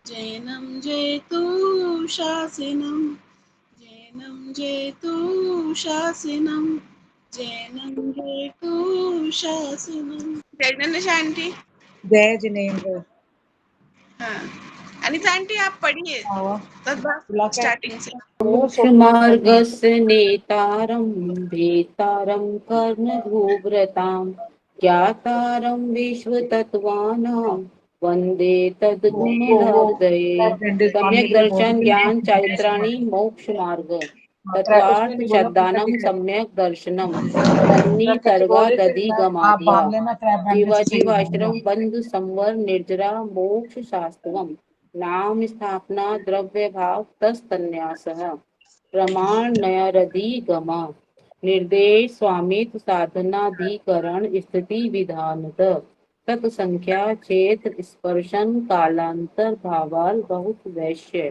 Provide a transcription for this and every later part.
जैनं जेतु शासिनं, जैनं जेतु शासिनं, जैनं जेतु शासिनं। जय गणेश आंटी। जय जिनेन्द्र। हाँ अनिता आंटी आप पढ़िए स्टार्टिंग से। मोक्षमार्गस्य नेतारं भेतारं कर्मभूभृतां ज्ञातारं विश्वतत्त्वानां वन्दे तद्गुणलब्धये। सम्यक दर्शन ज्ञान चारित्राणि मोक्ष मार्ग तत्वार्थ श्रद्धानम सम्यक दर्शनम तन्नी सर्गा दधि गमाध्वा जीवाजीवाश्रम बंधु संवर निर्जरा मोक्ष शास्त्रम नाम स्थापना द्रव्य भाव तस्तन्यासः प्रमाण नयरधिगम निर्देश स्वामित्व साधनाधिकरण स्थिति विधानत तत्संख्या क्षेत्र स्पर्शन कालांतर भावाल बहुत वैश्य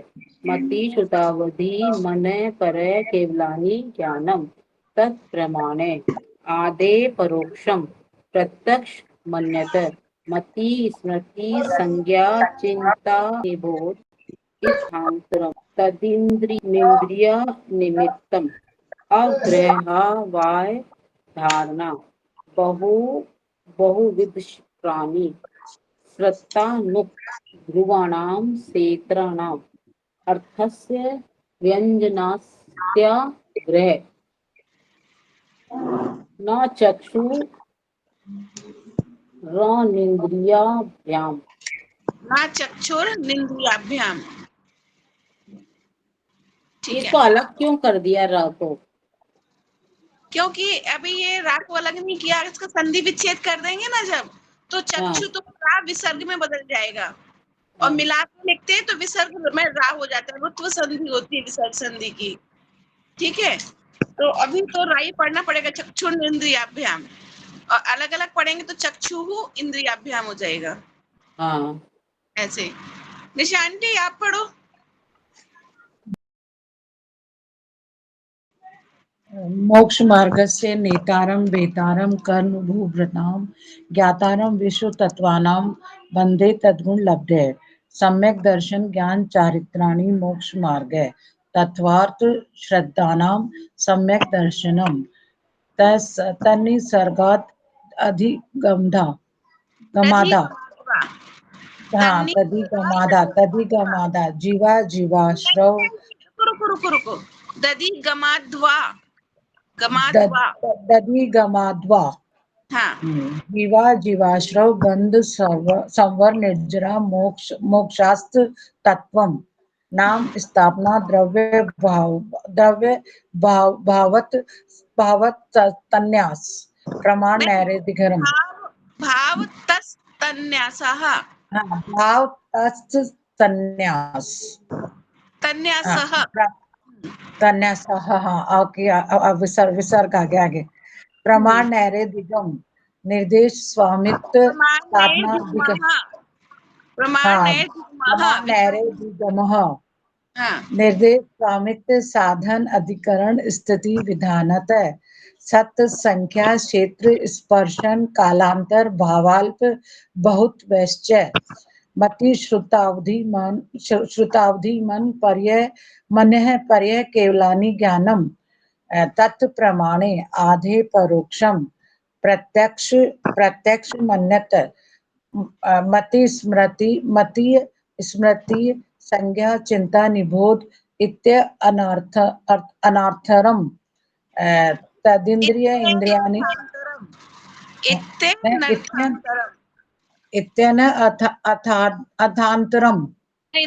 मति श्रुतावधि मन पर केवलानि ज्ञानम तत्प्रमाणे आदे परोक्षम प्रत्यक्ष मन्यत मति स्मृति संज्ञा चिंता निबोध इच्छांतरम तदिंद्रिय निमित्तम अग्रहावाय धारणा बहु बहुविध प्राणी श्रत्तानुक्त ध्रुवाणां क्षेत्राणाम् अर्थस्य व्यंजनास्य ग्रह न चक्षु रनिंद्रियाभ्याम ना चक्षुर निंद्रियाभ्याम। ठीक इसको है, अलग क्यों कर दिया र को? क्योंकि अभी ये रा को अलग नहीं किया, इसका संधि विच्छेद कर देंगे ना जब, तो चक्षु तो रा विसर्ग में बदल जाएगा और मिला के लिखते हैं तो विसर्ग में रा हो जाता है, रुत्व संधि होती है विसर्ग संधि की। ठीक है, तो अभी तो राई पढ़ना पड़ेगा चक्षु इंद्रियाभ्याम, और अलग अलग पढ़ेंगे तो चक्षु इंद्रियाभ्याम हो जाएगा। हाँ ऐसे निशांटी आप पढ़ो। मोक्ष मार्गस्य नेतारं वेतारं कर्मभूभृतां ज्ञातारं विश्वतत्त्वानां वन्दे तद्गुण लब्धये। सम्यक दर्शन ज्ञान चारित्राणि मोक्ष मार्गे तत्वार्थ श्रद्धानां सम्यक दर्शनम तन्निसर्गात् अधिगमधा गमादा हाँ तदिगमादा जीवा जीवाश्रव रुको दधि गमाध्वा दधिगमाद्वा हाँ जीवा जीवाश्रव बंध संवर निर्जरा मोक्षास्त तत्वम नाम स्थापना द्रव्य भावत तन्यास प्रमाण नैरेधिकरम भाव तस तन्यासः भाव तस् तन्यास तन्यासः ओके विसर्ग आगे प्रमाण नैरेधिकम निर्देश स्वामित्व साधना निर्देश स्वामित्व साधन अधिकरण स्थिति विधानत सत्य संख्या क्षेत्र स्पर्शन कालांतर भावाल्प बहुत वैश्य मति श्रुतावधि मन पर्य केवलानि ज्ञानम तत्प्रमाणे आधे परोक्षम प्रत्यक्ष मन्यत मति स्मृति संज्ञा चिंता निबोध इत्य अनर्थरम तदिंद्रिय इंद्रियाणि इत्यन अथांतरम नहीं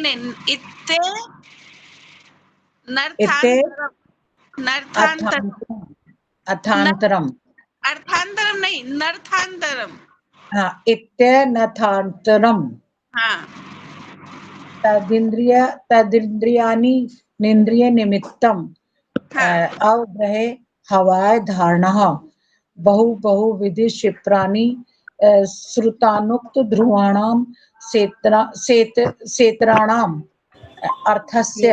अथांतरम अर्थांतरम नहीं नर्थांतरम हाँ इत्यनथांतरम हाँ तदिंद्रियाणि निंद्रिय निमित्तम अवग्रहे हवाय धारणः बहुविधि क्षिप्राणि श्रुतानुक्त ध्रुवाणां क्षेत्राणाम् अर्थस्य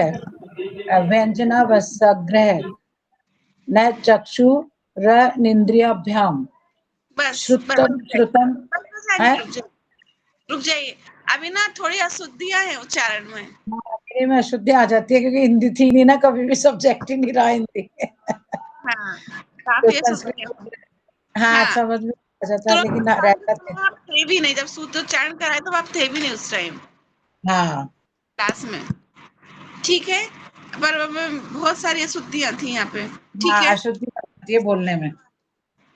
व्यंजनावसग्रह न चक्षुरनिंद्रियाभ्याम श्रुतम रुक जाइए, अभी ना थोड़ी अशुद्धियां हैं उच्चारण में। मेरे में अशुद्धि आ जाती है क्योंकि हिंदी थी नहीं ना, कभी भी सब्जेक्ट ही नहीं रहा हिंदी। हाँ, तो काफी अशुद्धियां हैं। संस्कृत, हाँ, हाँ, समझ में आ जाता है, तुरंत लेकिन रहता थे। तो आप थे भी नहीं, जब सूत्र उच्चारण कराए तो आप थे भी नहीं उस टाइम हाँ, क्लास में। ठीक है, पर अब बहुत सारी अशुद्धियां थी यहाँ पे। ठीक हाँ, है, अशुद्धि आ जाती है बोलने में।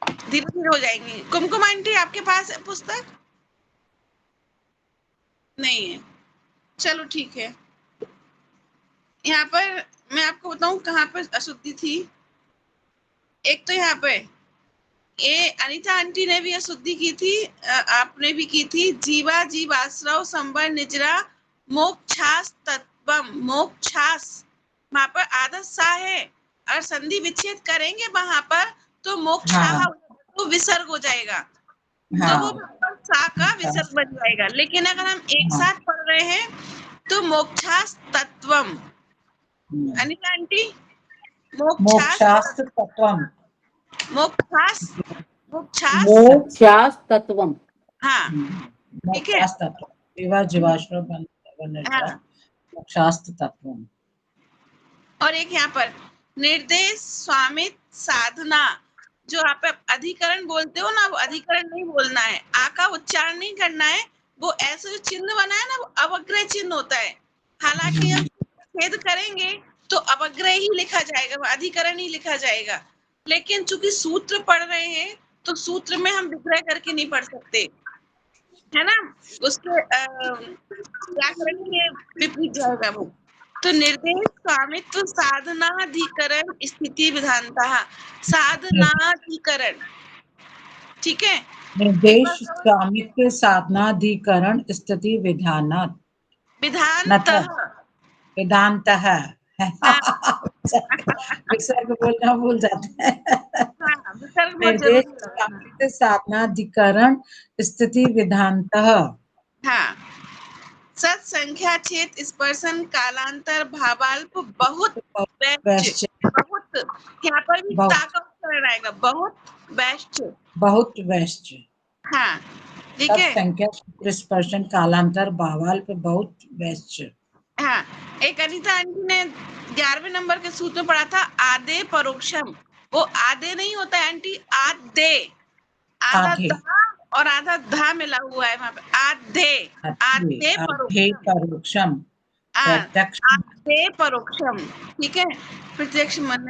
धीरे धीरे हो जाएंगी। कुमकुम आंटी आपके पास है पुस्तक? नहीं है, चलो ठीक है। यहाँ पर मैं आपको बताऊं कहाँ पर अशुद्धि थी। एक तो यहाँ पे ये अनीता आंटी ने भी अशुद्धि की थी, आपने भी की थी। जीवा जीव आश्रव संबर निजरा मोक्षास तत्वम, मोक्षास वहां पर आदत सा है, और संधि विच्छेद करेंगे वहां पर तो मोक्षाह हाँ, तो विसर्ग हो जाएगा, तो वो हाँ, सा का अच्छा, विसर्ग बन जाएगा। लेकिन अगर हम एक हाँ, साथ पढ़ रहे हैं तो मोक्षास तत्वम, हम्म। अनीता आंटी, मोक्षास, मोक्षास्त्र तत्वम, मोक्षास, मोक्षास, मोक्षास्तत्वम। हाँ, ठीक है। मोक्षास्त्र तत्वम, जीवा जीवाश्रव वनजा, हाँ, मोक्षास्त्र तत्वम। और एक यहाँ पर निर्देश स्वामित्व साधना, जो आप अधिकरण बोलते हो ना, वो अधिकरण नहीं बोलना है, आ का उच्चारण नहीं करना है। वो ऐसे जो चिन्ह बना है ना, वो अवग्रह चिन्ह होता है। हालांकि हम छेद करेंगे तो अवग्रह ही लिखा जाएगा, वो अधिकरण ही लिखा जाएगा। लेकिन चूंकि सूत्र पढ़ रहे हैं तो सूत्र में हम विग्रह करके नहीं पढ़ सकते, है ना, उसके व्याकरण के विपरीत जाएगा वो। तो निर्देश स्वामित्व साधनाधिकरण स्थिति विधानता, साधनाधिकरण, ठीक है। एक निर्देश बार कहो, स्वामित्व साधनाधिकरण स्थिति विधानात् नथ विधानतः, वेदांतः। हाँ, विसर्ग बोलना भूल जाते हैं। हाँ, विसर्ग बहुत निर्देश जरूरी लगाना। स्वामित्व साधनाधिकरण स्थिति विधानतः। हाँ, सत्संख्या छेद स्पर्शन कालांतर भावाल्प बहुत बेस्ट, वैश्च, बहुत, यहाँ पर भी ता बहुत, का उच्चारण आएगा, बहुत बेस्ट। बहुत वैश्च। हाँ, ठीक है। तत्संख्या स्पर्शन कालांतर भावाल पे बहुत वैश्च। हाँ, एक अनीता आंटी ने 11वें नंबर के सूत्र में पढ़ा था आदे परोक्षम। वो आदे नहीं होता है आंटी, आदे, आधा आधे, धा और आधा धा मिला हुआ है वहां पे, आधे, आधे, आधे आधे परोक्षम, परोक्षम, प्रत्यक्ष। आधे परोक्षम, ठीक है। प्रत्यक्ष मन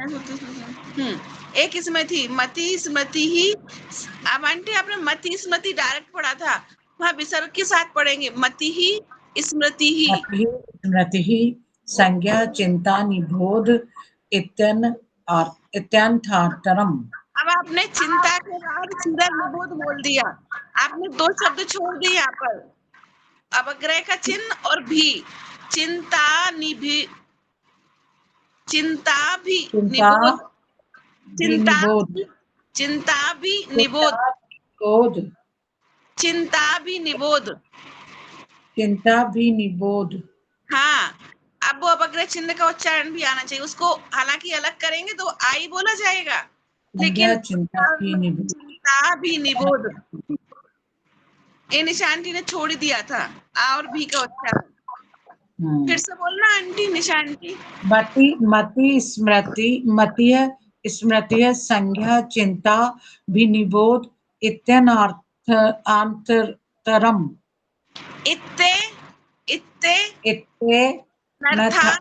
एक इसमें थी मति स्मृति ही। अब आंटी आपने मति स्मृति डायरेक्ट पढ़ा था, वहां विसर्ग के साथ पढ़ेंगे, मति ही स्मृति ही। मतिः स्मृतिः संज्ञा चिंता निबोध इत्यन और इत्यंथातरम। अब आपने चिंता के बाद सीधा निबोध बोल दिया, आपने दो शब्द छोड़ दिए यहाँ पर, अवग्रह का चिन्ह और भी, चिंता निभि, चिंता भी चिंता निबोध, चिंता विनिबोध, भी, चिंता भी चिंता निबोध, विनिबोध, चिंता भी निबोध। चिंता भी निबोध। हाँ, अब वो अपग्रह चिन्ह का उच्चारण भी आना चाहिए उसको, हालांकि अलग करेंगे तो आई बोला जाएगा, संज्ञा लेकिन चिंता भी निबोध। चिंता भी निबोध, ये निशांती ने छोड़ ही दिया था, आ और भी का उच्चारण। फिर से बोलना आंटी, निशांती। मति मति स्मृति मतीय स्मृतिय संज्ञा चिंता विनिबोध इत्यनर्थ आंतरतरम। इत्ते, इत्ते, इत्ते नथ नर्थान,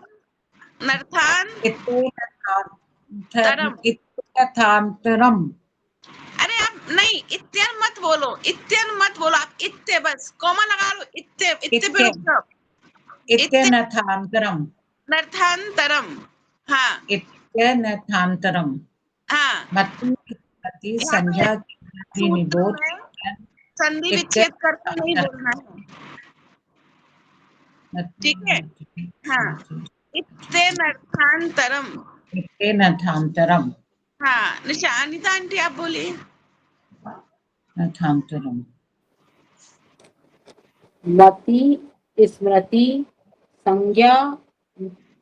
नर्थान, इत्ते तरम। इत्यथांतरम। अरे आप नहीं, इत्यन मत बोलो, इत्यन मत बोलो, आप इत्ते बस कॉमा लगा लो, इत्ते, इत्ते पे इत्ते रुक जाओ, इत्ते, इत्यनथांतरम। नर्थांतरम, हाँ, इत्यनथांतरम। हाँ। मति स्मृति यहाँ पे संज्ञा सूत्र विनिबोध में संधि विच्छेद करके नहीं इत्यनथांतरम। बोलना है, ठीक है। हाँ, इत्ते नर्थांतरम। इत्यनथांतरम। हाँ, निशानिता आंटी आप बोलिए। नथांतरम। मति स्मृति संज्ञा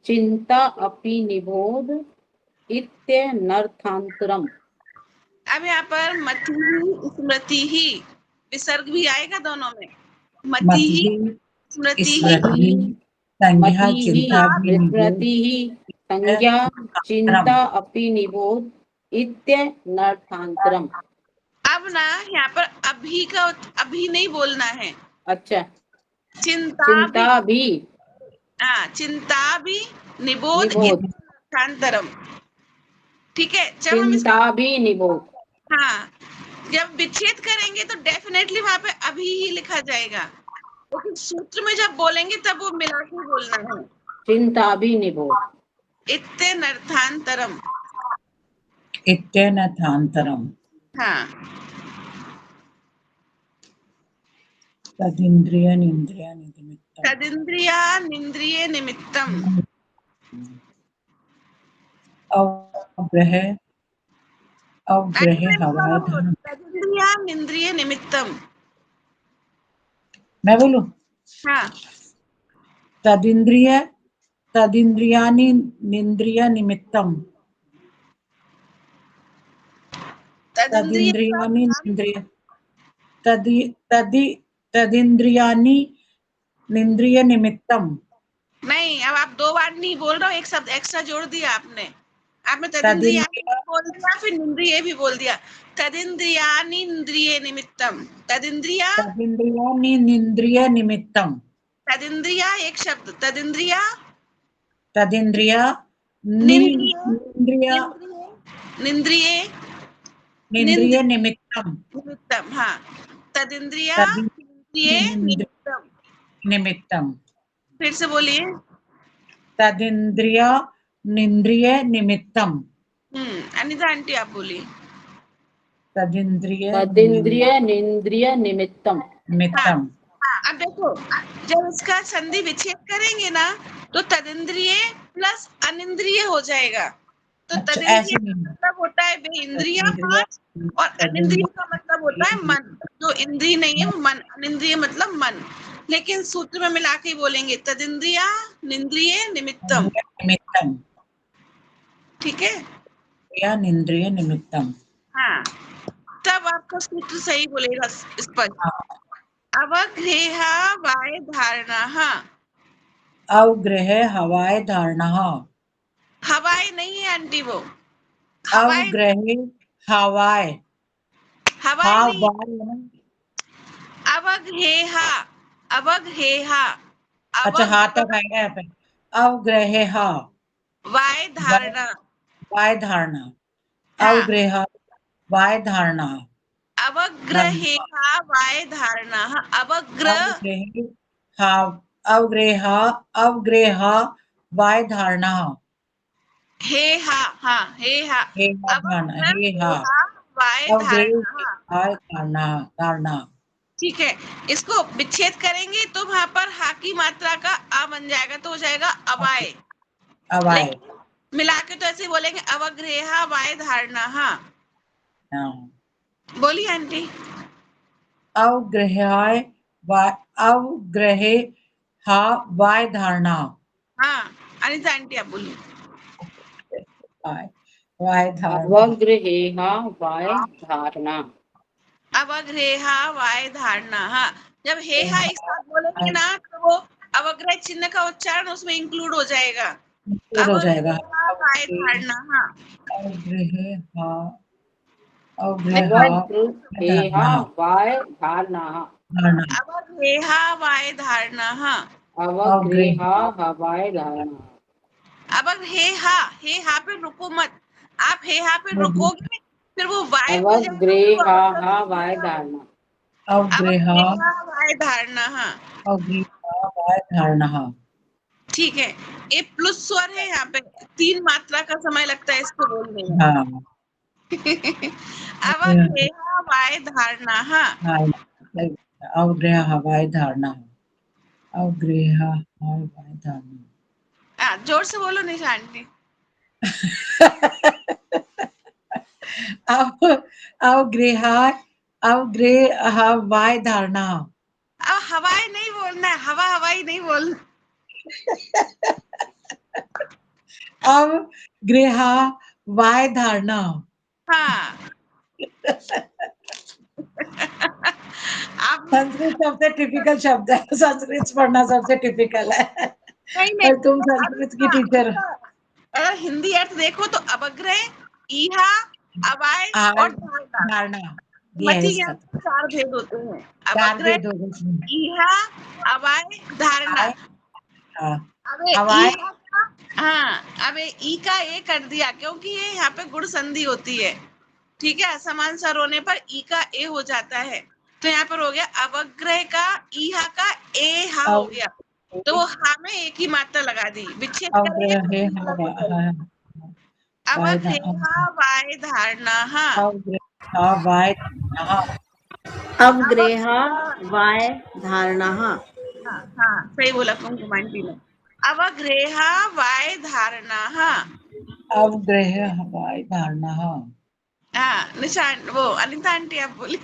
चिंता अपि निबोध इत्यनर्थांतरम। अब यहाँ पर मति ही स्मृति ही, विसर्ग भी आएगा दोनों में, मति मति ही स्मृति स्मृति संज्ञा मतिः चिंता विस्मृतिः संज्ञा चिंता अपि निबोध इत्यनर्थान्तरम्। अब ना यहाँ पर अभी का अभी नहीं बोलना है, अच्छा, चिंता चिंता भी हाँ, चिंता भी निबोध निबोध, इत्यनर्थान्तरम। ठीक है, जब हम इसका चिंता भी निबोध। हाँ, जब विच्छेद करेंगे तो डेफिनेटली वहां पे अभी ही लिखा जाएगा, लेकिन सूत्र में जब बोलेंगे तब वो मिला के बोलना है, चिंता भी निबोध। इत्यनर्थान्तरम। इत्यनर्थान्तरम् हाँ, तदिन्द्रिय निन्द्रिय निमित्तम् तदिन्द्रिया निन्द्रिय निमित्तम। अवग्रह हवाधारण। तदिन्द्रिया निन्द्रिय निमित्तम। मैं बोलूं? हाँ, तदिन्द्रियानि निन्द्रिय निमित्तम् तदिन्द्रियानि निन्द्रिय तदिन्द्रियानि निन्द्रिय निमित्तम्। नहीं, अब आप 2 बार नहीं बोल रहे हो, एक शब्द एक्स्ट्रा जोड़ दिया आपने। आपने तदिन्द्रिया बोल दिया, फिर निन्द्रिय भी बोल दिया। तदिन्द्रियानि इंद्रिय निमित्तम। तदिन्द्रियानि निन्द्रिय निमित्तम्। तदिन्द्रिया एक शब्द, तदिन्द्रिया तदिन्द्रिया निन्द्रिय निन्द्रिय निमित्तम्। निमित्तम। हाँ, तदिन्द्रिया इंद्रिय निमित्तम। निमित्तम्। फिर से बोलिए। तदिन्द्रिया निन्द्रिय निमित्तम्। अनिता आंटी आप बोलिए। तदिन्द्रिय तदिन्द्रिय निन्द्रिय निमित्तम। निमित्तम्। अब देखो, जब इसका संधि विच्छेद करेंगे ना तो तदिन्द्रिय प्लस अनिंद्रिय हो जाएगा। तो अच्छा, तदिन्द्रिय ऐसे का नहीं मतलब होता है बेइंद्रिय तदिन्द्रिय और अनिंद्रिय का मतलब होता है मन। जो इंद्रिय नहीं है वो मन, अनिंद्रिय मतलब मन। लेकिन सूत्र में मिला के ही बोलेंगे, तदिन्द्रिया निन्द्रिय निमित्तम। निमित्तम्। ठीक है, या निन्द्रिय निमित्तम्। हाँ, तब आपका सूत्र सही बोलेगा स्पष्ट। अवग्रेहा वाय धारणः। अवग्रह हवाय धारणः। हवाई नहीं है आंटी, वो हवाई अवग्रह हवाय हवाई नहीं, हवाय। अवग्रेहा अवग्रेहा अच्छा, हाँ तक आएगा यहाँ पे। अवग्रह वाय धारणा। वाय धारणा। हाँ, अवग्रह वाय धारणा। अवग्रहेहा वाय धारणा। अवग्रह अवग्रह वाय धारणा। हे हा, हाँ हे हा, हे धारणा। हे हा वाय धारणा। वाय धारणा धारणा। ठीक है, इसको विच्छेद करेंगे तो वहां पर हा की मात्रा का आ बन जाएगा, तो हो जाएगा अवाय। अवाय। लेकिन मिला के तो ऐसे बोलेंगे अवग्रेहा वाय धारणा। हाँ, बोलिए आंटी। अवग्रहाय अवग्रह वाय धारणा। हाँ, अनिता आंटी आप बोलिए। वाय धारणा। अवग्रहेहा वाय धारणा। अवग्रेहा वाय धारणा। हाँ, जब हे हा एक साथ बोलेंगे ना तो वो अवग्रह चिन्ह का उच्चारण उसमें इंक्लूड हो जाएगा। हो जाएगा। अवग्रेहा वाय धारणा। हाँ, अवग्रह अवग्रहेहा वाय धारणा। धारणा। अवग्रेहा वाय धारणा। हाँ, अवग्रेहा वाय धारणा। अब हे हा पे रुको मत। आप हे हा पे रुकोगे फिर वो वाय हो जाएगा, तो अवग्रेहा वाय धारणा। अवग्रह अवग्रेहा वाय धारणा। हाँ, अवग्रह वाय धारणा। ठीक है, ये प्लस स्वर है, यहाँ पे 3 मात्रा का समय लगता है इसको बोलने में। हाँ। अवग्रेहा वाय धारणा। हाँ, अवग्रह वाय धारणा। अवग्रह वाय धारणा। जोर से बोलो निशा आंटी। अवग्रह वाय धारणा। अब हवाई नहीं बोलना है, हवाई नहीं बोलना। अवग्रह वाय धारणा। हाँ, आप संस्कृत सबसे टिपिकल शब्द है, संस्कृत पढ़ना सबसे टिपिकल है। नहीं नहीं, और तुम तो अब संस्कृत की टीचर। अगर हिंदी अर्थ देखो तो अवग्रह, ईहा, अवाय आर और धारणा। धारणा, मति यस, ज्ञान के 4 भेद होते हैं। चार अवग्रह, भेद हो गए इसमें। ईहा, अवाय, धारणा। आय, हाँ, अबे हवाएं, ईहा का, हाँ, अबे ई का ए कर दिया क्योंकि ये यहाँ पे गुण संधि होती है। ठीक है, समान स्वर होने पर ई का ए हो जाता है। तो यहाँ पर हो गया अवग्रह का ईहा का ए हा हो अव, गया। तो वो हा में एक ही मात्रा लगा दी, विच्छेद करेंगे तो अवग्रहे, अलग हो जाएगी। अवग्रह वाय धारणा, हाँ। अवग्रहा वाय, हाँ, अवग्रेहा वाय धारणः। हाँ हाँ, सही बोला कुमकुम आंटी ने। अवग्रेहा वाय धारणा, हाँ। अवग्रह वाय धारणा, हाँ। हाँ, निशान वो अनिता आंटी आप बोली।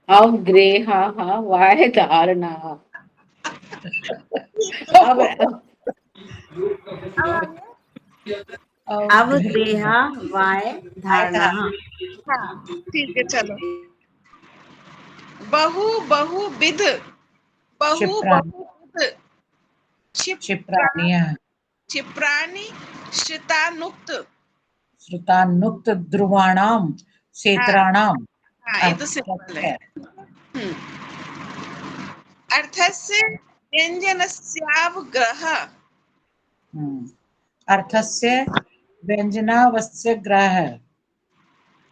अवग्रेहा वाय धारणा। अब अवग्रेहा वाय धारणः। हाँ, ठीक है, चलो। बहु बहुविध, बहु क्षिप्राणि, बहुविध, क्षिप्राणि, क्षिप्राणि, श्रितानुक्त। श्रुतानुक्त ध्रुवाणाम, हाँ क्षेत्राणाम, हाँ, ये तो सिंपल है। हम्म। अर्थस्य व्यंजनस्यावग्रह। अर्थस्य व्यंजनावस्य ग्रह,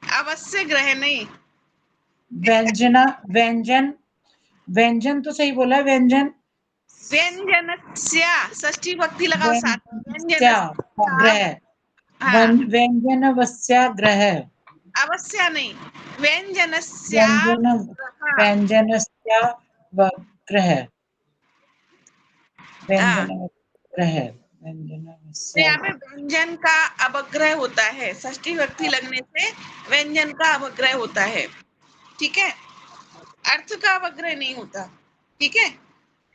अवश्य ग्रह नहीं, व्यंजना, व्यंजन, व्यंजन तो सही बोला, व्यंजन, व्यंजनस्य, षष्ठी भक्ति लगाओ साथ में, व्यंजनस्या व्यंजनस्य। ग्रह, हाँ, व्यंजनवस्य ग्रह, अवश्य नहीं, व्यंजनस्य। व्यंजन, व्यंजनस्या ग्रह, हाँ, व्यंजन ग्रह, तो व्यंजनवस्य, यहाँ पे व्यंजन का अवग्रह होता है, षष्ठी भक्ति लगने से व्यंजन का अवग्रह होता है। ठीक है, अर्थ का अवग्रह नहीं होता। ठीक है,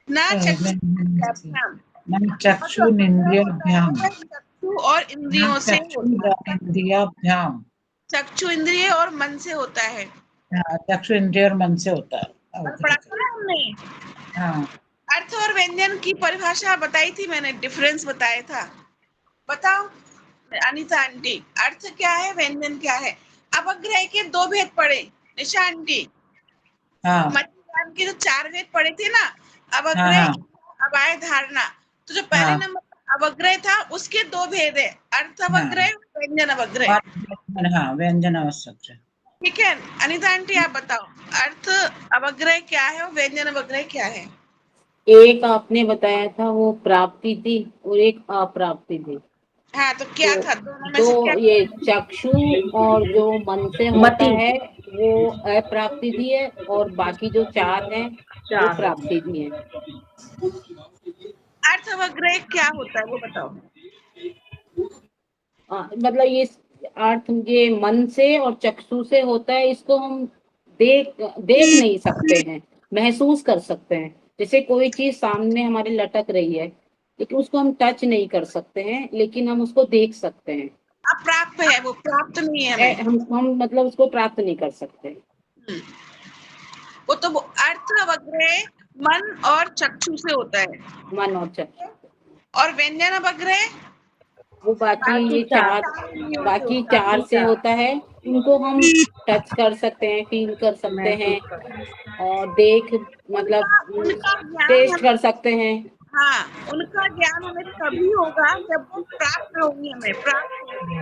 ना चक्षु, मन अर्थ अवग्रह होता चक्षुरिंद्रियाभ्याम, है चक्षु और इंद्रियों से होता है। चक्षुरिंद्रियाभ्याम, चक्षु इंद्रिय और मन से होता है। हाँ, चक्षु इंद्रिय और मन से होता है और पढ़ा अवग्रह का। था ना हमने, हाँ, अर्थ और व्यंजन की परिभाषा बताई थी मैंने, डिफरेंस बताया था। बताओ अनिता आंटी, अर्थ क्या है, व्यंजन क्या है। अवग्रह के 2 भेद पढ़े निशा आंटी। हाँ, मध्यज्ञान के जो 4 भेद पढ़े थे ना, हाँ, अवग्रह, हाँ, अवाय, धारणा। तो जो पहले हाँ, नंबर अवग्रह था उसके 2 भेद है, अर्थ अवग्रह, हाँ, व्यंजन अवग्रह। हाँ, व्यंजन आवश्यक। ठीक है, अनिता आंटी आप बताओ, अर्थ अवग्रह क्या है और व्यंजन अवग्रह क्या है। एक आपने बताया था वो प्राप्ति थी और एक अप्राप्ति थी। हाँ, तो क्या तो था दोनों में से, क्या जो ये चक्षु और जो मन से होता मति है वो अप्राप्ति थी है, और बाकी जो 4 हैं वो प्राप्ति थी है। अर्थ अवग्रह क्या होता है वो बताओ। मतलब ये अर्थ ये मन से और चक्षु से होता है, इसको हम देख नहीं सकते हैं, महसूस कर सकते हैं। जैसे कोई चीज सामने हमारे लटक रही है लेकिन उसको हम टच नहीं कर सकते हैं, लेकिन हम उसको देख सकते हैं। अप्राप्त है वो, प्राप्त नहीं है हमें। हम मतलब उसको प्राप्त नहीं कर सकते। वो तो अर्थ अवग्रह मन और चक्षु से होता है। मन और चक्षु, और व्यंजन अवग्रह वो बाकी ये चार 4, इंद्रियों से बाकी होता है। 4 से होता है। उनको हम टच कर सकते हैं, फील कर सकते हैं और देख मतलब उनका ज्ञान टेस्ट हमें, कर सकते हैं। हाँ, उनका ज्ञान हमें तभी होगा जब वो प्राप्त होगी, हमें प्राप्त होगी।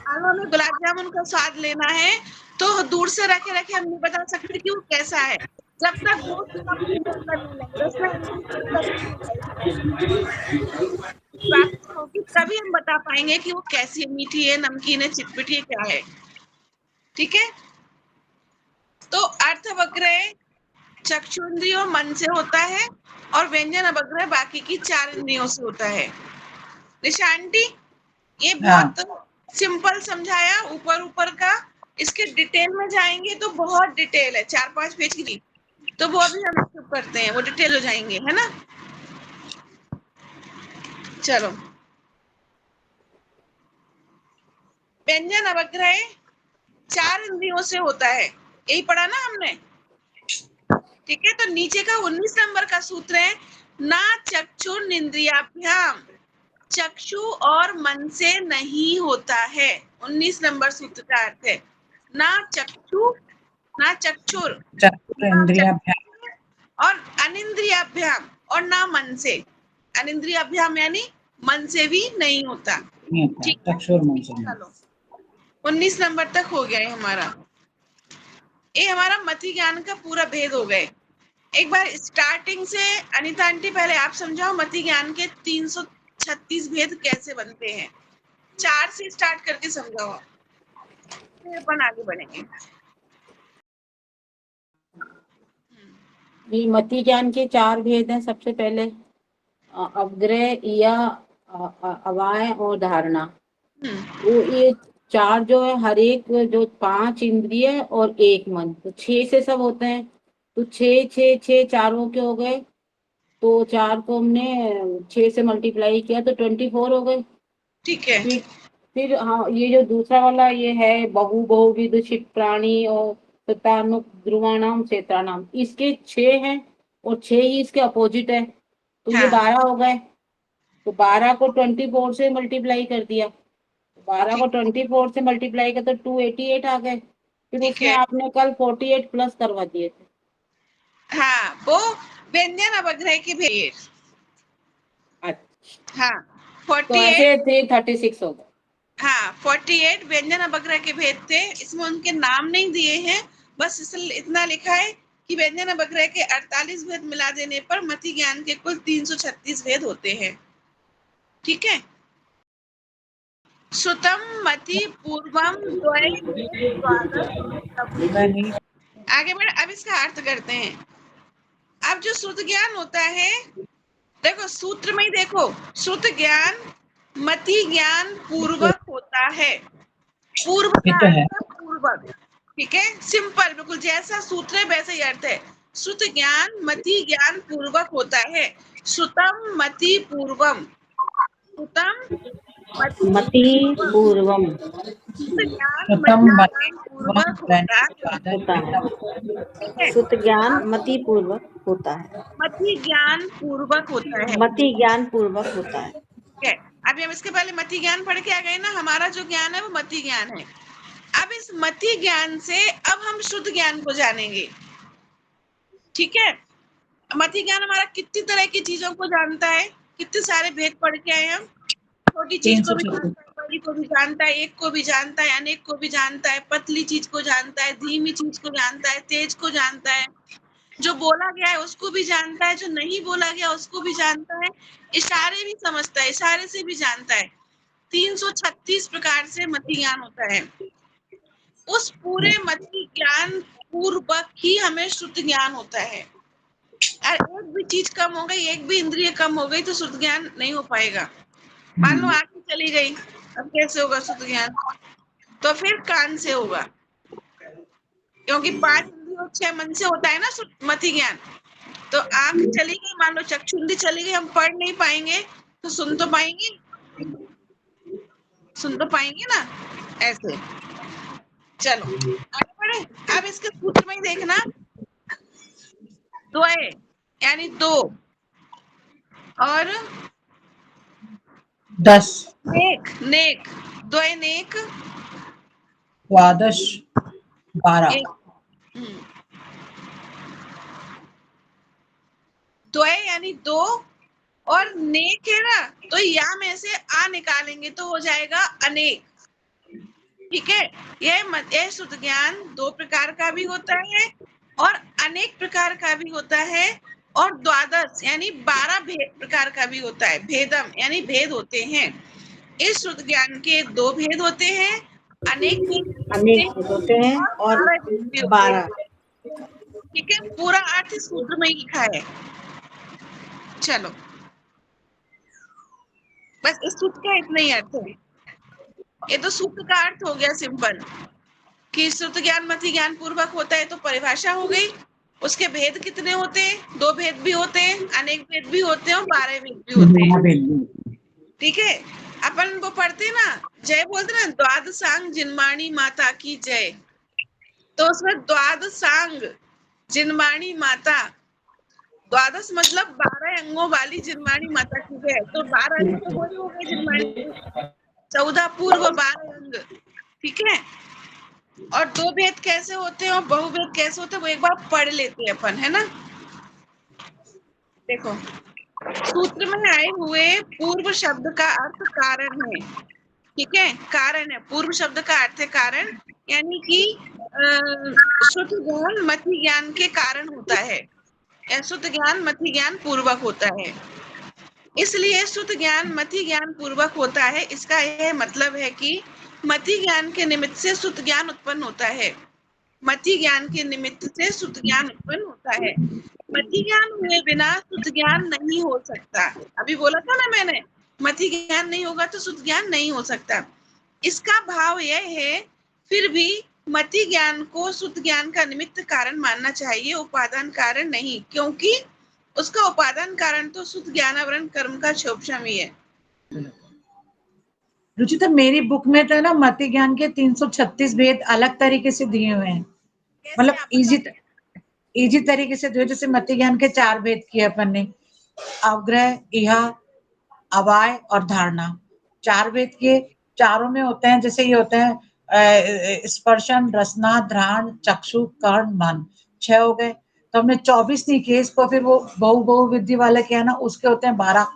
अगर हमें गुलाब जामुन का स्वाद लेना है तो दूर से रखे रखे हम नहीं बता सकते कि वो कैसा है, जब तक वो स्वाद हम अंदर नहीं लेंगे, उसमें एंट्री तभी नहीं आएगी, प्राप्त होगी तभी हम बता पाएंगे कि वो कैसी है, मीठी है, नमकीन है, चिटपिटी है, क्या है। ठीक है, तो अर्थ अवग्रह चक्षु इंद्रियों मन से होता है और व्यंजन अवग्रह बाकी की 4 इंद्रियों से होता है। निशा आंटी, ये हाँ, बहुत सिंपल समझाया, ऊपर ऊपर का। इसके डिटेल में जाएंगे तो बहुत डिटेल है, 4-5 पेज की, तो वो अभी हम स्किप करते हैं, वो डिटेल हो जाएंगे, है ना। चलो, व्यंजन अवग्रह 4 इंद्रियों से होता है, यही पढ़ा ना हमने। ठीक है, तो नीचे का 19 नंबर का सूत्र है ना चक्षुर्निंद्रियाभ्याम, चक्षु और मन से नहीं होता है। 19 नंबर सूत्र का अर्थ है ना चक्षु, ना चक्षुर, ना चक्षुरेन्द्रियाभ्याम और अनिंद्रियाभ्याम, और ना मन से। अनिंद्रियाभ्याम यानी मन से भी नहीं होता। नहीं होता, ठीक है, चक्षुर्मन से नहीं। चलो 19 नंबर तक हो गया है हमारा। ये हमारा मति ज्ञान का पूरा भेद हो गए। एक बार स्टार्टिंग से अनीता आंटी पहले आप समझाओ मति ज्ञान के 336 भेद कैसे बनते हैं। 4 से स्टार्ट करके समझाओ, फिर अपन आगे बढ़ेंगे। ये मति ज्ञान के 4 भेद हैं। सबसे पहले अवग्रह या अवाय और धारणा। वो ये 4 जो है, हर एक जो 5 इंद्रिय और 1 मन, तो 6 से सब होते हैं। तो 6 6 6 चारों के हो गए, तो 4 को हमने 6 से मल्टीप्लाई किया तो 24 हो गए। ठीक है, फिर हाँ, ये जो दूसरा वाला ये है बहुविध क्षिप प्राणी और शतानु ध्रुवाणाम क्षेत्राणाम, इसके 6 हैं और 6 ही इसके अपोजिट है, तो ये हाँ। 12 हो गए। तो 12 को 24 से मल्टीप्लाई कर दिया, 12 को 24 से मल्टीप्लाई कर तो 288 आ गए। फिर ठीक उसमें है, आपने कल 48 प्लस करवा दिए थे। हाँ वो व्यंजन अवग्रह के भेद। अच्छा, हाँ तो 48, ऐसे 36 हो गए। हाँ 48 व्यंजन अवग्रह के भेद थे। इसमें उनके नाम नहीं दिए हैं, बस इतना लिखा है कि व्यंजन अवग्रह के 48 भेद मिला देने पर मति ज्ञान के कुल 336 भेद होते हैं। ठीक है, श्रुतम मति पूर्वम द्वय नहीं, आगे बढ़े। अब इसका अर्थ करते हैं। अब जो श्रुत ज्ञान होता है, देखो सूत्र में ही देखो, श्रुत ज्ञान मति ज्ञान पूर्वक होता है। पूर्व ये का तो अर्थ है। है पूर्वक। ठीक है, सिंपल, बिल्कुल जैसा सूत्र है वैसा ही अर्थ है। श्रुत ज्ञान मति ज्ञान पूर्वक होता है। श्रुतम मति पूर्वम, श्रुतम मति पूर्वम श्रुत ज्ञान श्रुतम मति मति ज्ञान पूर्वक होता है। होता है। ठीक है, श्रुत ज्ञान मति पूर्वक होता है। मति ज्ञान पूर्वक होता है। मति ज्ञान पूर्वक होता है। ठीक है, अभी हम इसके पहले मति ज्ञान पढ़ के आ गए ना। हमारा जो ज्ञान है वो मति ज्ञान है। अब इस मति ज्ञान से अब हम शुद्ध ज्ञान को जानेंगे। ठीक है, मति ज्ञान हमारा कितनी तरह की चीजों को जानता है, कितने सारे भेद पढ़ के आए हम। छोटी चीज को भी 336 जानता है, बड़ी को भी जानता है, एक को भी जानता है, अनेक को भी जानता है, पतली चीज को जानता है, धीमी चीज को जानता है, तेज को जानता है, जो बोला गया है उसको भी जानता है, जो नहीं बोला गया उसको भी जानता है, इशारे भी समझता है, इशारे से भी जानता है। 336 प्रकार से मति ज्ञान होता है। उस पूरे मति ज्ञान पूर्वक ही हमें शुद्ध ज्ञान होता है। और एक भी चीज कम हो गई, एक भी इंद्रिय कम हो गई तो शुद्ध ज्ञान नहीं हो पाएगा। मान लो आंखें चली गई, अब कैसे होगा शुद्ध ज्ञान? तो फिर कान से होगा, क्योंकि 5 इंद्रिय और 6 मन से होता है ना मति ज्ञान। तो आंख चली गई, मान लो चक्षुंदी चली गई, हम पढ़ नहीं पाएंगे तो सुन तो पाएंगे, सुन तो पाएंगे ना, ऐसे। चलो आगे बढ़े। अब इसके सूत्र में ही देखना, द्वय यानी 2 और 10 नेक, नेक द्वय नेक द्वादश 12 एक। द्वय यानी 2 और नेक है ना, तो या में से आ निकालेंगे तो हो जाएगा अनेक। ठीक है, यह शुद्ध ज्ञान 2 प्रकार का भी होता है और अनेक प्रकार का भी होता है, और द्वादश यानी 12 प्रकार का भी होता है। भेदम यानी भेद होते हैं। इस शुद्ध ज्ञान के 2 भेद होते हैं, अनेक अनेक होते हैं और 12। ठीक है, पूरा अर्थ इस सूत्र में ही लिखा है। चलो बस इस सूत्र का इतना ही अर्थ है। ये तो सूत्र का अर्थ हो गया सिंपल, कि श्रुत ज्ञान मति ज्ञान पूर्वक होता है, तो परिभाषा हो गई। उसके भेद कितने होते हैं? 2 भेद भी होते हैं, अनेक भेद भी होते हैं और 12 भेद भी होते हैं। ठीक है, अपन वो पढ़ते ना, जय बोलते ना, द्वादशांग जिनमाणी माता की जय। तो उसमें द्वादशांग जिनमाणी माता, द्वादश मतलब 12 अंगों वाली जिनमाणी माता की जय। तो 12 अंग तो वही हो गए जिनमाणी के, 14 पूर्व 12 अंग। ठीक है। और दो भेद कैसे होते हैं और बहुभेद कैसे होते हैं वो एक बार पढ़ लेते हैं अपन, है ना। देखो, सूत्र में आए हुए पूर्व शब्द का अर्थ कारण है। ठीक है, कारण है, पूर्व शब्द का अर्थ है कारण, यानी कि शुद्ध ज्ञान मति ज्ञान के कारण होता है, या शुद्ध ज्ञान मति ज्ञान पूर्वक होता है। इसलिए शुद्ध ज्ञान मति ज्ञान पूर्वक होता है, इसका यह मतलब है कि मति ज्ञान के निमित्त से शुद्ध ज्ञान उत्पन्न होता है। मति ज्ञान के निमित्त से शुद्ध ज्ञान उत्पन्न होता है। मति ज्ञान हुए बिना शुद्ध ज्ञान नहीं हो सकता। अभी बोला था ना मैंने, मति ज्ञान नहीं होगा तो शुद्ध ज्ञान नहीं हो सकता। इसका भाव यह है, फिर भी मति ज्ञान को शुद्ध ज्ञान का निमित्त कारण मानना चाहिए, उपादान कारण नहीं, क्योंकि उसका उपादान कारण तो शुद्ध ज्ञानावरण कर्म का क्षोभशम ही है। रुचिता, मेरी बुक में तो है ना मति ज्ञान के 336 भेद अलग तरीके से दिए हुए हैं, मतलब इजी तरीके से दिए। जैसे मति ज्ञान के 4 भेद किए अपन ने, अवग्रह, इहा, अवाय और धारणा। 4 भेद किए, चारों में होते हैं, जैसे ये होते हैं स्पर्शन, रसना, घ्राण, चक्षु, कर्ण, मन। 6 हो गए। तो हमने 24 नहीं किए इसको, फिर वो बहुविधि वाला क्या है ना, उसके होते हैं 12।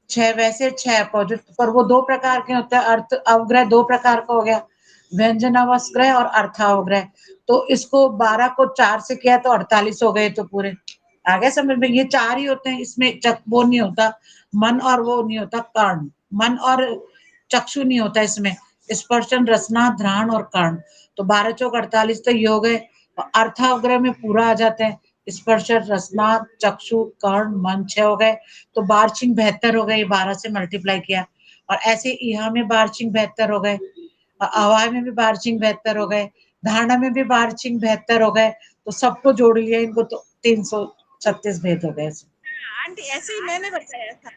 6 वैसे 6 अपोजिट, पर वो 2 प्रकार के होते हैं। अर्थ अवग्रह 2 प्रकार का हो गया, व्यंजन अवग्रह और अर्थावग्रह। तो इसको 12 को 4 से किया तो 48 हो गए। तो पूरे आ गए समझ में, ये 4 ही होते हैं, इसमें वो नहीं होता, मन और वो नहीं होता, कर्ण, मन और चक्षु नहीं होता इसमें, स्पर्शन, रसना, घ्राण और कर्ण। तो 12 चौक 48 तो ये हो गए। अर्थावग्रह में पूरा आ जाते हैं, स्पर्श, रसना, चक्षु, कर्ण, मन। 6 हो गए। तो बारचिंग 72 हो गए, 12 से मल्टीप्लाई किया। और ऐसे इहा में बारचिंग 72 हो गए, और अवाय में भी बारचिंग 72 हो गए, धारणा में भी बारचिंग 72 हो गए। तो सबको जोड़ लिया इनको तो 336 भेद हो गए। आंटी ऐसे ही मैंने बताया था।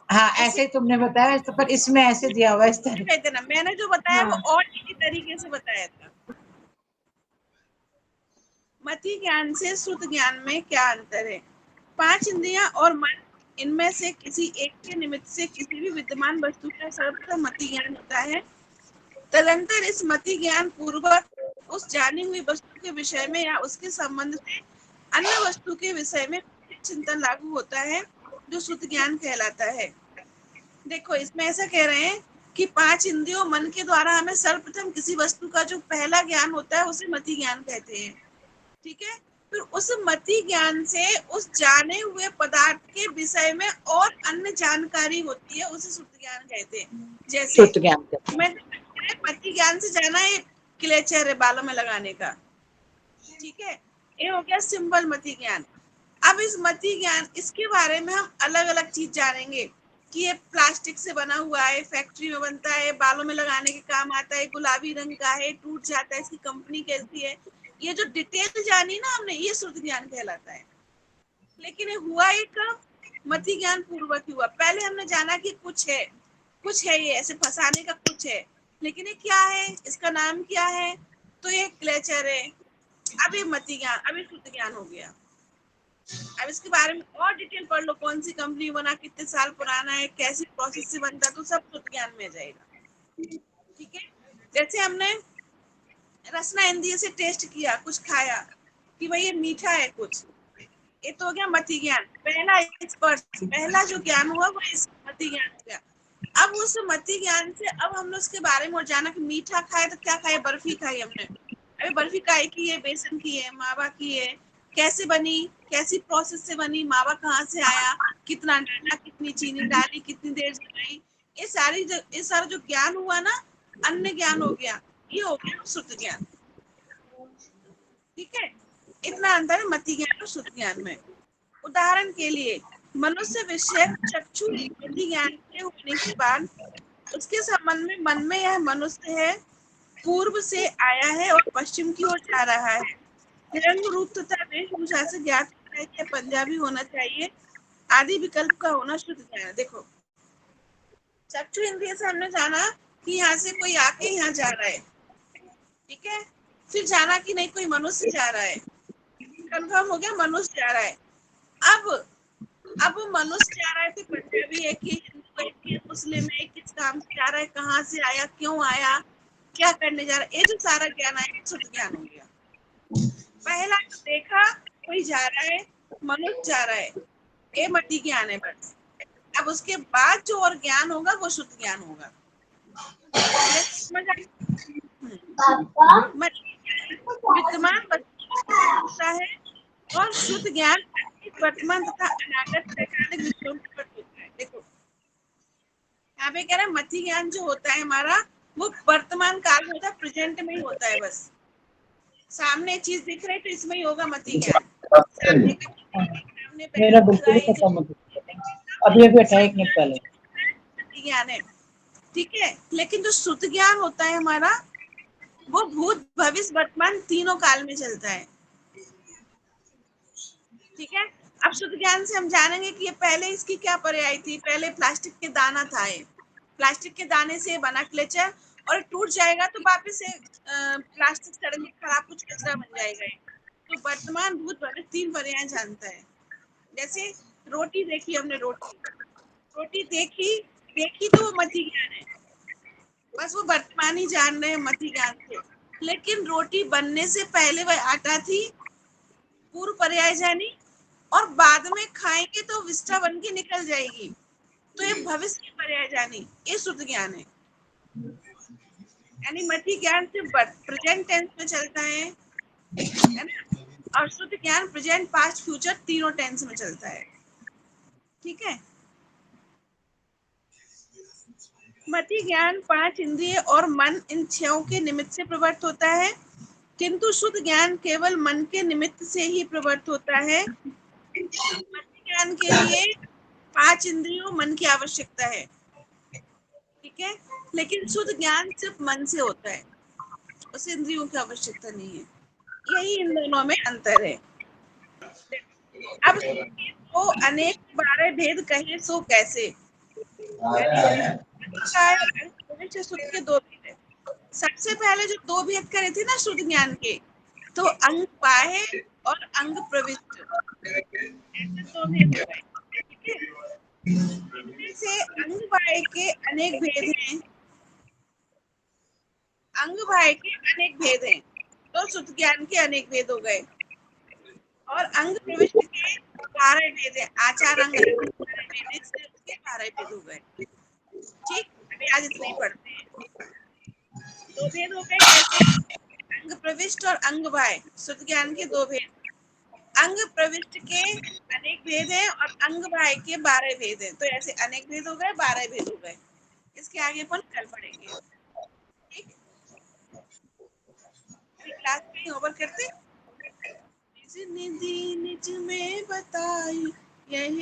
हाँ, ऐसे ही तुमने बताया, तो पर इसमें ऐसे दिया हुआ है इस तरह। कहते ना, मैंने जो बताया वो हाँ। और इसी तरीके से बताया था। मति ज्ञान से शुद्ध ज्ञान में क्या अंतर है? 5 इंद्रियां और मन, इनमें से किसी एक के निमित्त से किसी भी विद्यमान वस्तु का सर्वप्रथम मति ज्ञान होता है। तदंतर इस मति ज्ञान पूर्वक उस जानी हुई वस्तु के विषय में या उसके संबंध से अन्य वस्तु के विषय में चिंतन लागू होता है, जो शुद्ध ज्ञान कहलाता है। देखो, इसमें ऐसा कह रहे हैं कि 5 इंद्रियों मन के द्वारा हमें सर्वप्रथम किसी वस्तु का जो पहला ज्ञान होता है उसे मति ज्ञान कहते हैं। ठीक है। फिर उस मति ज्ञान से उस जाने हुए पदार्थ के विषय में और अन्य जानकारी होती है, उसे शुद्ध ज्ञान कहते हैं। जैसे शुद्ध ज्ञान कहते हैं। मैं मति ज्ञान से जाना है क्ले चेहरे बालों में लगाने का, ठीक है, ये हो गया सिंपल मति ज्ञान। अब इस मति ज्ञान, इसके बारे में हम अलग अलग चीज जानेंगे कि ये प्लास्टिक से बना हुआ है, फैक्ट्री में बनता है, बालों में लगाने के काम आता है, गुलाबी रंग का है, टूट जाता है, इसकी कंपनी कैसी है, ये जो डिटेल जानी ना हमने, ये शुद्ध ज्ञान कहलाता है। लेकिन ये हुआ एक मति ज्ञान पूर्वक हुआ। पहले हमने जाना कि कुछ है ये ऐसे फंसाने का कुछ है, लेकिन ये क्या है, इसका नाम क्या है, तो ये क्लेचर है। अब ये मति ज्ञान, अब ये शुद्ध ज्ञान हो गया। अब इसके बारे में और डिटेल पढ़ लो, कौन सी कंपनी बना, कितने साल पुराना है, कैसी प्रोसेस से बनता है, तो सब शुद्ध ज्ञान में जाएगा। ठीक है। जैसे हमने रसना इंद्रिय से टेस्ट किया, कुछ खाया कि भाई ये मीठा है कुछ, ये तो हो गया मति ज्ञान। पहला स्पर्श, पहला जो ज्ञान हुआ वो इस मति ज्ञान हो गया। अब उस मति ज्ञान से अब हमने उसके बारे में और जाना कि मीठा खाए तो क्या खाए, बर्फी खाई हमने, अभी बर्फी काय की है, बेसन की है, मावा की है, कैसे बनी, कैसी प्रोसेस से बनी, मावा कहाँ से आया, कितना डाला, कितनी चीनी डाली, कितनी देर जलाई, ये सारा जो ज्ञान हुआ ना, अन्य ज्ञान हो गया, ये हो गया शुद्ध ज्ञान। ठीक है। इतना अंतर है मति ज्ञान और शुद्ध ज्ञान में। उदाहरण के लिए मनुष्य विषय चक्षु मति ज्ञान के होने के बाद उसके संबंध में मन में यह मनुष्य है, पूर्व से आया है और पश्चिम की ओर जा रहा है, रंग रूप तथा वेशभूषा से ज्ञात होता है कि पंजाबी होना चाहिए, आदि विकल्प का होना शुद्ध ज्ञान है। देखो, चक्षु इंद्रिय से हमने जाना कि यहाँ से कोई आके यहाँ जा रहा है, ठीक है। फिर जाना कि नहीं कोई मनुष्य जा रहा है, कंफर्म हो गया मनुष्य जा रहा है। अब मनुष्य जा रहा है तो पंजाबी है कि हिंदू है कि मुस्लिम है, किस काम से जा रहा है, कहाँ से आया, क्यों आया, क्या करने जा रहा है, ये जो सारा ज्ञान आया शुद्ध ज्ञान हो गया। पहला जो देखा कोई जा रहा है, मनुष्य जा रहा है, ये मति ज्ञान है बस। अब उसके बाद जो और ज्ञान होगा वो शुद्ध ज्ञान होगा। समझ आई? मति ज्ञान विद्यमान होता है और शुद्ध ज्ञान वर्तमान तथा अनागत वैज्ञानिक विषयों पर होता है। देखो यहाँ पे कह रहा है मति ज्ञान जो होता है हमारा वो वर्तमान काल में होता है, प्रेजेंट में ही होता है। बस सामने चीज दिख रही तो इसमें ही होगा मति ज्ञान। मेरा बिल्कुल ही खत्म हो गया, अभी 1 मिनट पहले। मति ज्ञान है, ठीक है। लेकिन जो शुद्ध ज्ञान होता है हमारा वो भूत भविष्य वर्तमान तीनों काल में चलता है, ठीक है। अब शुद्ध ज्ञान से हम जानेंगे कि ये पहले इसकी क्या पर्याय थी। पहले प्लास्टिक के दाना था, ये प्लास्टिक के दाने से बना क्लेचर, और टूट जाएगा तो वापस से प्लास्टिक सड़ेंगे, खराब कुछ कचरा बन जाएगा। तो वर्तमान भूत भविष्य 3 पर्याय जानता है। जैसे रोटी देखी हमने, रोटी देखी तो वो मति ज्ञान है, बस वो वर्तमान ही जान रहे हैं मति ज्ञान से। लेकिन रोटी बनने से पहले वह आटा थी, पूर्व पर्याय जानी, और बाद में खाएंगे तो विष्ठा बन के निकल जाएगी, तो ये भविष्य की पर्याय जानी, ये शुद्ध ज्ञान है। यानी मति ज्ञान सिर्फ प्रेजेंट टेंस में चलता है ना, और शुद्ध ज्ञान प्रेजेंट पास्ट फ्यूचर तीनों टेंस में चलता है, ठीक है। मति ज्ञान 5 इंद्रिय और मन इन 6 के निमित्त से प्रवृत्त होता है, किंतु शुद्ध ज्ञान केवल मन के निमित्त से ही प्रवृत्त होता है। मति ज्ञान के लिए 5 इंद्रियों मन की आवश्यकता है, ठीक है। लेकिन शुद्ध ज्ञान सिर्फ मन से होता है, उसे इंद्रियों की आवश्यकता नहीं है। यही इन दोनों में अंतर है। अब तो अनेक 12 भेद कहे सो कैसे। शुद्ध के 2 भेद है। सबसे पहले जो 2 भेद करे थे ना शुद्ध ज्ञान के, तो अंग बाह्य और अंग प्रविष्ट, ऐसे 2 भेद हो गए, ठीक है। इनमें से अंग बाह्य के अनेक भेद हैं, अंग बाह्य के अनेक भेद हैं, तो शुद्ध ज्ञान के अनेक भेद हो गए। और अंग प्रविष्ट के 12 भेद हैं, आचार अंग 12 भेद हैं, इसलिए उसके 12 भेद हो गए, ठीक। अभी आज इतना ही पढ़ते हैं। 2 भेद हो गए कैसे, अंग प्रविष्ट और अंग बाह्य, शुद्ध ज्ञान के 2 भेद। अंग प्रविष्ट के अनेक भेद हैं और अंग बाह्य के 12 भेद हैं, तो ऐसे अनेक भेद हो गए, 12 भेद हो गए। इसके आगे अपन कल पढ़ेंगे, ठीक। अभी क्लास में ओवर करते। निधि निज में बताई यह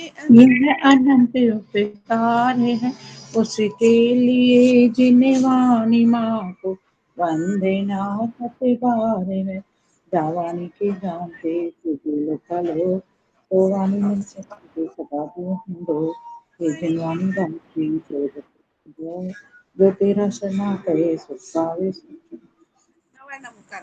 अनंत उपकार है उसके लिए जिन्हें वाणी माँ को वंदे नाथ बारे है। जावानी के जानते तुझे लो तो वाणी में सकते सदा दो ये जिनवानी बाकी जो तेरा शरणा करे सुख पावे। नमस्कार।